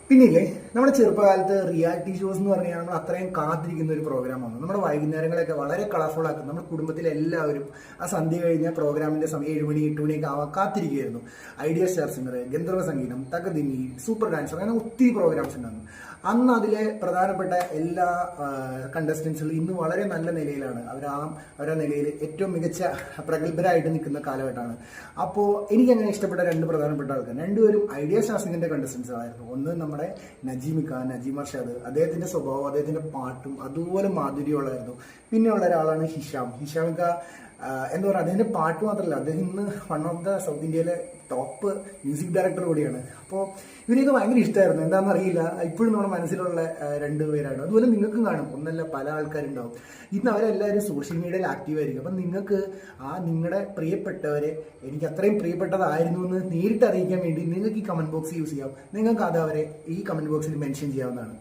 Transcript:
പിന്നില്ലേ നമ്മുടെ ചെറുപ്പകാലത്ത് reality shows എന്ന് പറഞ്ഞാൽ നമ്മൾ അത്രയും കാത്തിരിക്കുന്ന ഒരു പ്രോഗ്രാമാണ്. നമ്മുടെ വൈകുന്നേരങ്ങളൊക്കെ വളരെ കളർഫുൾ ആക്കും. നമ്മുടെ കുടുംബത്തിലെ എല്ലാവരും ആ സന്ധ്യ കഴിഞ്ഞ പ്രോഗ്രാമിന്റെ സമയം 7 മണി 8 മണിയൊക്കെ ആവാൻ കാത്തിരിക്കുകയായിരുന്നു. ഐഡിയ സ്റ്റാർ സിംഗർ, ഗന്ധർവ സംഗീതം, തകതിമി, സൂപ്പർ ഡാൻസർ, അങ്ങനെ ഒത്തിരി പ്രോഗ്രാംസ് ഉണ്ടായിരുന്നു. അന്ന് അതിലെ പ്രധാനപ്പെട്ട എല്ലാ കണ്ടസ്റ്റൻസുകളും ഇന്ന് വളരെ നല്ല നിലയിലാണ്. അവരുടെ നിലയിൽ ഏറ്റവും മികച്ച പ്രഗത്ഭരായിട്ട് നിൽക്കുന്ന കാലഘട്ടമാണ്. അപ്പോൾ എനിക്കങ്ങനെ ഇഷ്ടപ്പെട്ട രണ്ട് പ്രധാനപ്പെട്ട ആൾക്കാർ, രണ്ടുപേരും ഐഡിയ സ്റ്റാർ സിംഗറിന്റെ കണ്ടസ്റ്റൻസ് ആയിരുന്നു. ഒന്ന് നമ്മുടെ നജീം അർഷാദ്, അദ്ദേഹത്തിന്റെ സ്വഭാവം, അദ്ദേഹത്തിന്റെ പാട്ടും അതുപോലെ മാധുര്യമുള്ളായിരുന്നു. പിന്നെയുള്ള ഒരാളാണ് ഹിഷാമിക്ക. എന്താ പറയുക, അദ്ദേഹത്തിന്റെ പാട്ട് മാത്രമല്ല, അദ്ദേഹം ഇന്ന് വൺ ഓഫ് ദ സൗത്ത് ഇന്ത്യയിലെ ടോപ്പ് മ്യൂസിക് ഡയറക്ടർ കൂടിയാണ്. അപ്പോൾ ഇവരെയൊക്കെ ഭയങ്കര ഇഷ്ടമായിരുന്നു. എന്താണെന്ന് അറിയില്ല, ഇപ്പോഴും നമ്മുടെ മനസ്സിലുള്ള രണ്ടുപേരാണ്. അതുപോലെ നിങ്ങൾക്കും കാണും, ഒന്നല്ല പല ആൾക്കാരുണ്ടാവും. ഇന്ന് അവരെല്ലാവരും സോഷ്യൽ മീഡിയയിൽ ആക്റ്റീവ് ആയിരിക്കും. അപ്പം നിങ്ങൾക്ക് നിങ്ങളുടെ പ്രിയപ്പെട്ടവരെ എനിക്ക് അത്രയും പ്രിയപ്പെട്ടതായിരുന്നു എന്ന് നേരിട്ട് അറിയിക്കാൻ വേണ്ടി നിങ്ങൾക്ക് ഈ കമന്റ് ബോക്സ് യൂസ് ചെയ്യാം. നിങ്ങൾക്ക് അത് അവരെ ഈ കമന്റ് ബോക്സിൽ മെൻഷൻ ചെയ്യാവുന്നതാണ്.